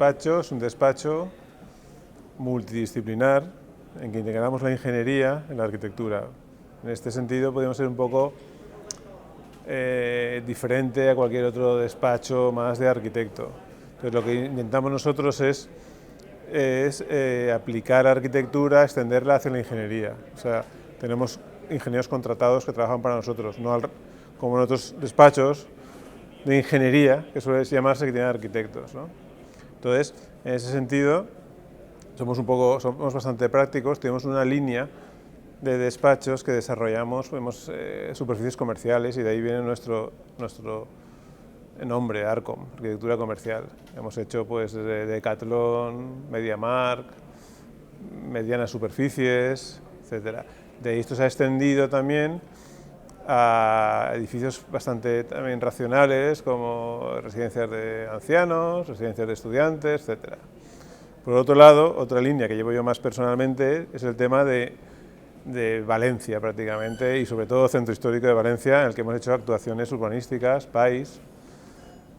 despacho es un despacho multidisciplinar en que integramos la ingeniería en la arquitectura. En este sentido podemos ser un poco diferente a cualquier otro despacho más de arquitecto. Entonces lo que intentamos nosotros es aplicar arquitectura, extenderla hacia la ingeniería. O sea, tenemos ingenieros contratados que trabajan para nosotros, no como en otros despachos de ingeniería, que suele llamarse que tienen arquitectos, ¿no? Entonces, en ese sentido, somos bastante prácticos, tenemos una línea de despachos que desarrollamos, superficies comerciales, y de ahí viene nuestro nombre, Arcom, arquitectura comercial. Hemos hecho pues desde Decathlon, MediaMarkt, medianas superficies, etcétera. De ahí esto se ha extendido también a edificios bastante también racionales, como residencias de ancianos, residencias de estudiantes, etcétera. Por otro lado, otra línea que llevo yo más personalmente es el tema de Valencia prácticamente, y sobre todo Centro Histórico de Valencia, en el que hemos hecho actuaciones urbanísticas, país,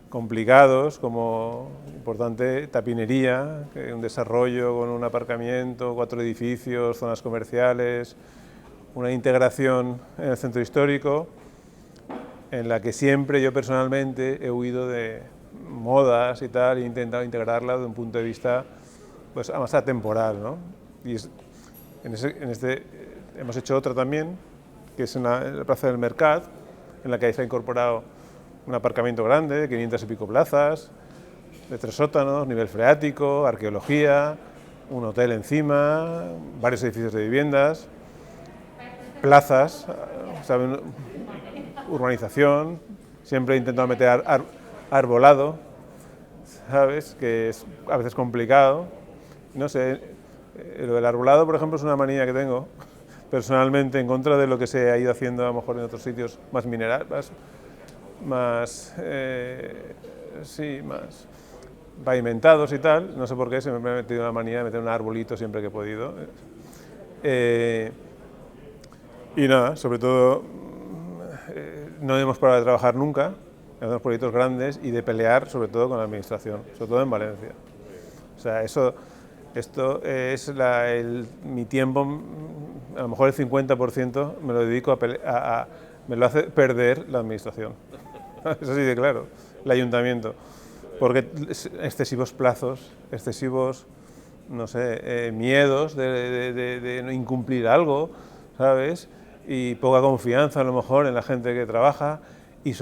complicados, como importante tapinería, un desarrollo con un aparcamiento, 4 edificios, zonas comerciales, una integración en el centro histórico, en la que siempre yo personalmente he huido de modas y tal, e he intentado integrarla desde un punto de vista pues más atemporal, ¿no? Y hemos hecho otra también, que es en la Plaza del Mercat, en la que ahí se ha incorporado un aparcamiento grande, de 500 y pico plazas, de 3 sótanos, nivel freático, arqueología, un hotel encima, varios edificios de viviendas, plazas, ¿saben? Urbanización, siempre he intentado meter arbolado, ¿sabes? Que es a veces complicado. No sé, lo del arbolado, por ejemplo, es una manía que tengo personalmente, en contra de lo que se ha ido haciendo a lo mejor en otros sitios más minerales, más pavimentados y tal. No sé por qué se me ha metido la manía de meter un arbolito siempre que he podido. Y nada, sobre todo, no hemos parado de trabajar nunca, hacemos proyectos grandes y de pelear sobre todo con la administración, sobre todo en Valencia. O sea, esto es mi tiempo, a lo mejor el 50% me lo dedico me lo hace perder la administración. Eso sí de claro, el ayuntamiento. Porque excesivos plazos, excesivos, no sé, miedos de no incumplir algo, ¿sabes? Y poca confianza a lo mejor en la gente que trabaja, y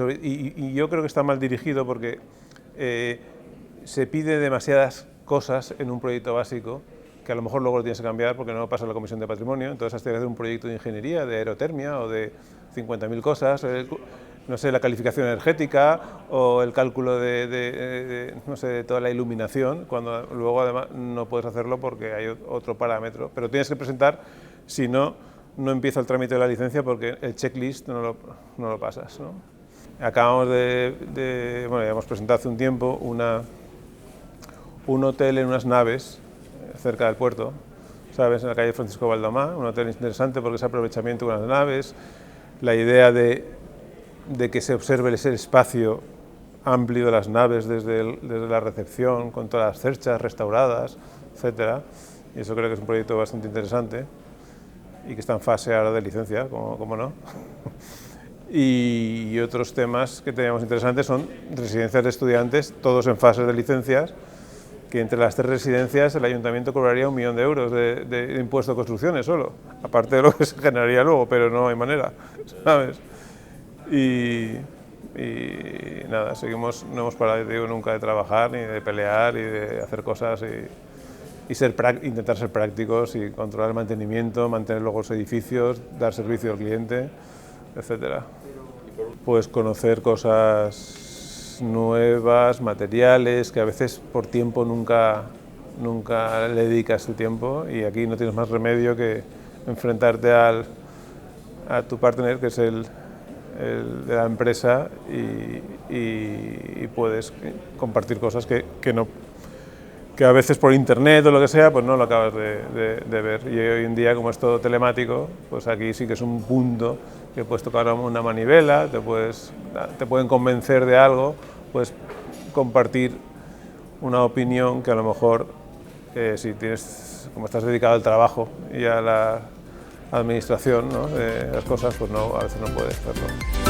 yo creo que está mal dirigido porque se pide demasiadas cosas en un proyecto básico que a lo mejor luego lo tienes que cambiar porque no pasa la Comisión de Patrimonio. Entonces has tenido que hacer un proyecto de ingeniería, de aerotermia o de 50.000 cosas, no sé, la calificación energética o el cálculo no sé, de toda la iluminación, cuando luego además no puedes hacerlo porque hay otro parámetro, pero tienes que presentar, si no, no empieza el trámite de la licencia porque el checklist no lo pasas, ¿no? Acabamos bueno, ya hemos presentado hace un tiempo un hotel en unas naves cerca del puerto, ¿sabes? En la calle Francisco Baldomá, un hotel interesante porque es aprovechamiento de unas naves, la idea de que se observe ese espacio amplio de las naves desde la recepción, con todas las cerchas restauradas, etcétera. Y eso creo que es un proyecto bastante interesante y que está en fase ahora de licencia, como no. Y otros temas que teníamos interesantes son residencias de estudiantes, todos en fase de licencias, que entre las 3 residencias el ayuntamiento cobraría 1 millón de euros de impuesto de construcciones solo, aparte de lo que se generaría luego, pero no hay manera, ¿sabes? Y nada, no hemos parado, digo, nunca de trabajar, ni de pelear, y de hacer cosas, y intentar ser prácticos y controlar el mantenimiento, mantener luego los edificios, dar servicio al cliente, etcétera. Pues conocer cosas nuevas, materiales, que a veces por tiempo nunca le dedicas tu tiempo, y aquí no tienes más remedio que enfrentarte a tu partner, que es el de la empresa, y puedes compartir cosas que a veces por internet o lo que sea, pues no lo acabas de ver. Y hoy en día, como es todo telemático, pues aquí sí que es un punto que puedes tocar una manivela, te pueden convencer de algo, puedes compartir una opinión que a lo mejor, si tienes, como estás dedicado al trabajo y a la administración, ¿no?, de las cosas, pues no, a veces no puedes hacerlo.